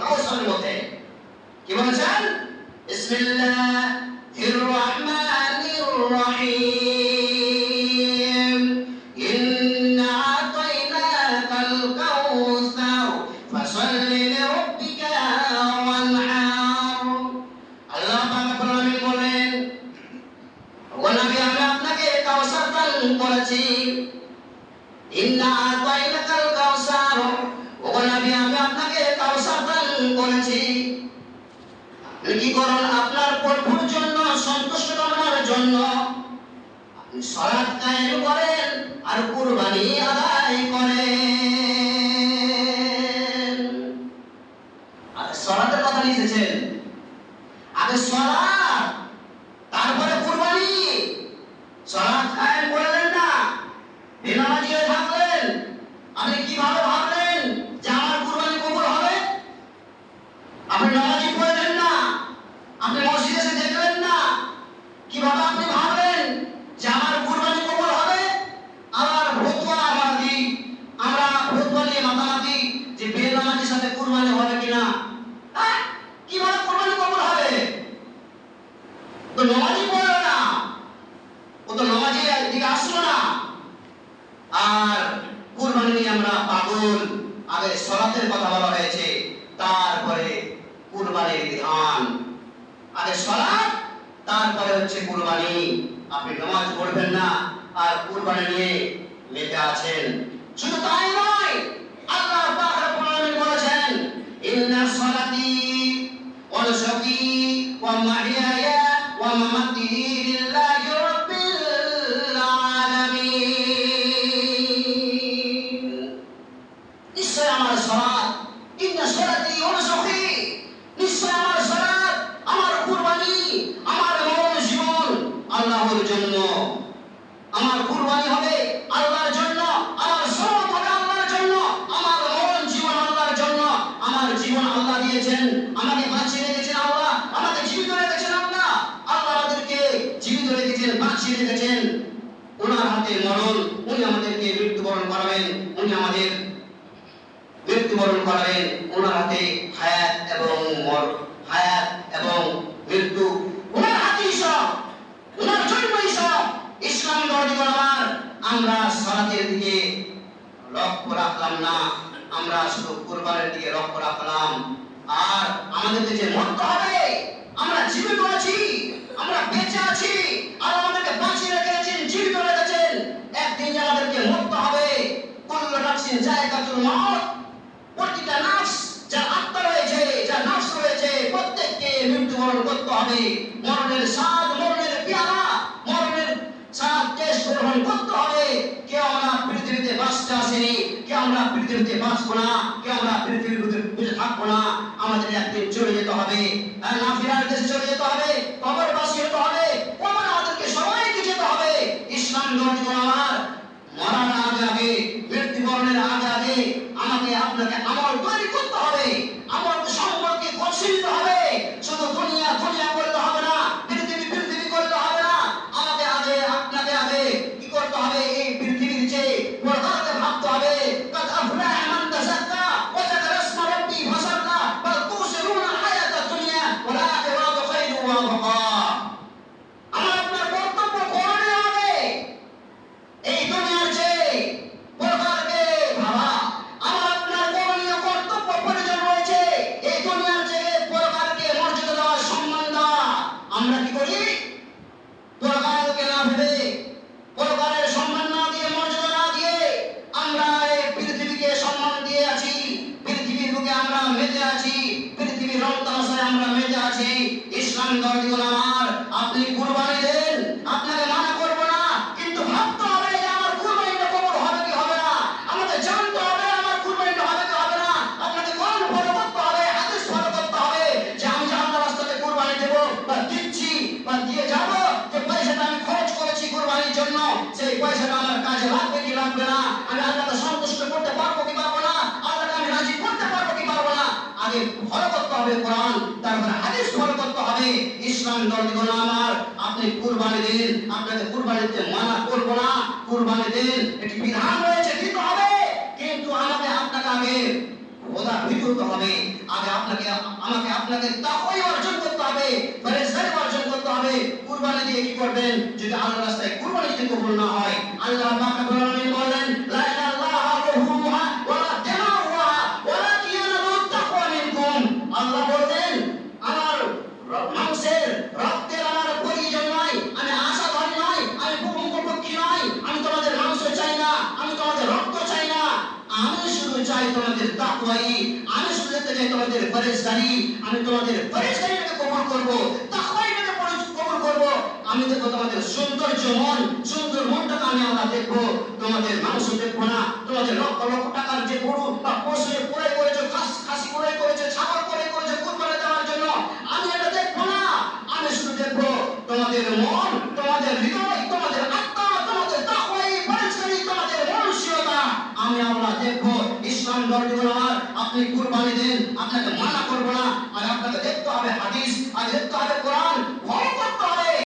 কাউসারের মধ্যে কি বলেছেন? বিসমিল্লাহির রহমানির রহিম ইন্না আতাইনাকাল কাউসার ফাসাল্লি লিরাব্বিকা ওয়ানহার। আল্লাহ পাক রব্বুল বলেন, ও নবী আমি আপনাকে কাউসার দান করেছি। ইন্না আতাইনাকাল কাউসার, ও নবী আমি আপনাকে কাউসার দান করেছি। কি করুন? আপনার প্রভুর জন্য, সন্তুষ্ট কামনার জন্য আপনি সালাত কায়েম করেন আর কুরবানি আদায় করেন। আর সালাতের কথা লিখেছেন, আগে সালাত তারপরে কুরবানি। সালাত কায়েম করলেন না, বেনামাজি হয়ে থাকলেন, আপনি কিভাবে ভাবলেন যে আমার কুরবানি কবুল হবে? আপনি নামাজি পড়লেন না, আপনি মসজিদে এসে দেখলেন না, কিভাবে আপনি ভাবলেন যে আমার কুরবানি কবুল হবে? আবার ফতোয়া আমরা ফতোয়া নিয়ে মাতামাতি যে বেনামাজির সাথে কুরবানি হবে কিনা, কিভাবে কুরবানি কবুল হবে? তো নামাজি পড়লো না, ও তো নামাজি দিকে আসলো না। আর কুরবানি নিয়ে আমরা পাগল। আগে সালাতের কথা বলা হয়েছে, তারপরে কুরবানির বিধান। আগে সালাত, তারপরে হচ্ছে কুরবানি। আপনি নামাজ পড়বেন না আর কুরবানি নিয়ে মেতে আছেন। শুধু তাই নয়, আল্লাহ পাক রব্বুল আলামিন বলেছেন, ইন্না সালাতি ওয়া নুসুকি ওয়া মাহইয়ায়া ওয়া মামাতি লিল্লাহি রাব্বিল আলামিন। নিশ্চয় আমার সালাত, ইন্না সালাতি ওয়া নুসুকি, নিশ্চয় আমার সালাত, আমার কুরবানি, আমার মরণ জীবন আল্লাহর জন্য। আমার কুরবানি হবে আল্লাহর জন্য, আমার সালাত হবে আল্লাহর জন্য, আমার মরণ জীবন আল্লাহর জন্য। আমার জীবন আল্লাহ দিয়েছেন, আমাকে বাঁচিয়ে রেখেছেন আল্লাহ, আমাকে জীবিত রেখেছেন আল্লাহ। আল্লাহ আমাদেরকে জীবিত রেখেছেন, বাঁচিয়ে রেখেছেন। ওনার হাতে মরণ, উনি আমাদেরকে মৃত্যুবরণ করাবেন, উনি আমাদের মৃত্যুবরণ করাবেন। ওনার হাতে হায়াত এবং মৃত্যু, ওনার হাতেই সব, ওনার জন্যই সব। ইসলাম ধর্মীয় আমার, আমরা সালাতের দিকে লক্ষ্য রাখলাম না, আমরা শুধু কুরবানির দিকে লক্ষ্য রাখলাম। আর আমাদেরকে যে মরতে হবে, আমরা জীবিত আছি, আমরা বেঁচে আছি, আর আমাদেরকে বাঁচিয়ে রেখেছেন, জীবিত রেখেছেন। একদিন আমাদেরকে মরতে হবে। কুল্লু নাফসিন যায়কাতুল মাউত, প্রতিটা নাফস, যার আত্মা রয়েছে, যার নফস রয়েছে, প্রত্যেককে মৃত্যুবরণ করতে হবে। মরণের স্বাদ, মরণের পেয়ালা, মরণের স্বাদ টেস্ট গ্রহণ করতে হবে। কেউ আমরা পৃথিবীতে বাঁচতে আসেনি, কেউ আমরা পৃথিবীতে বাঁচবো না, কেউ আমরা পৃথিবীর ভিতরে থাকবো না। আমাদের একদিন চলে যেতে হবে, না ফেরার দেশে চলে যেতে হবে, কবরবাসী হতে হবে, কবর আমাদেরকে সবাইকে যেতে হবে। ইসলাম ধর্ম আমার, মরার আগে, মৃত্যুবরণের আগে আমাকে আপনাকে আমল তৈরি করতে হবে, আমল সম্পর্কে গচ্ছিত হবে। শুধু দুনিয়া করতে হবে না, পৃথিবী করতে হবে না। আমাকে আপনাকে কি করতে হবে? এই পৃথিবীর চেয়ে পরকালকে ভাবতে হবে। কাদ আফলাহা মান তাযাক্কা ওয়া যাকারা ইসমা রাব্বি ফাসাল্লা বাল তুসিরুনা আল হায়াতাদ দুনিয়া ওয়াল আখিরাতু খায়রুন ওয়া আবকা। আমার আপনার কর্তব্য করতে হবে এই দুনিয়ার চেয়ে পরকালকে ভাবা। আমার আপনার করণীয় কর্তব্য প্রয়োজন রয়েছে এই দুনিয়ার চেয়ে পরকালকে মর্যাদা দেওয়া, সম্মান দেওয়া। আমরা কি করি? পরকালকে না ভেবে, পরকালের সম্মান না দিয়ে, মর্যাদা না দিয়ে আমরা এই পৃথিবীকে সম্মান দিয়ে আছি। পৃথিবীর বুকে আমরা মেতে আছি, পৃথিবীর রং তামাশায় আমরা মেতে আছি। ইসলাম ধর্মীয় আমার, আপনি কুরবানি দেন, আপনাকে মানা করবো না, কিন্তু ভাবতে হবে যে আমার কুরবানিটা কবুল হবে কি হবে না। আমাদের জানতে হবে আমার কুরবানিটা হবে কি হবে না। আপনাকে কোরআন ফলো করতে হবে, হাদিস ফলো করতে হবে যে আমি যে আল্লাহর রাস্তাতে কুরবানি দেব বা দিচ্ছি বা দিয়ে যাব, যে পয়সাটা আমি খরচ করেছি কুরবানির জন্য, সেই পয়সাটা আমার কাজে লাগবে কি লাগবে না, আমি আল্লাহকে সন্তুষ্ট করতে পারবো কি পারবো না, আল্লাহকে আমি রাজি করতে পারবো কি পারবো না। আগে ফলো করতে হবে কোরআন, তারপরে হাদিস ফলো করতে হবে। ইসলাম ধর্মীয় আমার, আপনি কুরবানি দিন, আপনাকে কুরবানি দিতে মানা করবো না। কুরবানি দিন, একটি বিধান রয়েছে, দিতে হবে, কিন্তু আমাকে আপনাকে আগে খোদা ভীত হতে হবে। আগে আমাকে আপনাকে তাকওয়াই অর্জন করতে হবে, পরহেজগারি অর্জন করতে হবে। কুরবানি দিয়ে কি করবেন? যদি আল্লাহর রাস্তায় কুরবানি যদি কবুল না হয়, আল্লাহ পাক রব্বুল আলামিন বলেন, লা ইলাহা ইল্লাল্লাহু ওয়া লা দিমাউহা ওয়া লা ইয়ানালু তাকওয়া মিনকুম। আল্লাহ বলেন, আমার মানুষের রক্তের আমার প্রয়োজন নয়, আমি আশাধারী নয়, আমি পক্ষী নয়, আমি তোমাদের মাংস চাই না, আমি তোমাদের রক্ত চাই না, আমি শুধু চাই তোমাদের তাকওয়াই, আমি শুধু দেখতে চাই তোমাদের পরহেজগারি, আমি তোমাদের পরহেজগারিটাকে কবুল করব, তাকওয়াটাকে কবুল করব। আমি দেখবো তোমাদের সৌন্দর্য মন, সুন্দর মনটাকে আমি আল্লাহ দেখবো, তোমাদের মাংস দেখবো না, তোমাদের লক্ষ লক্ষ টাকার যে গরু বা পশু ক্রয় করেছো, খাসি ক্রয় করেছো,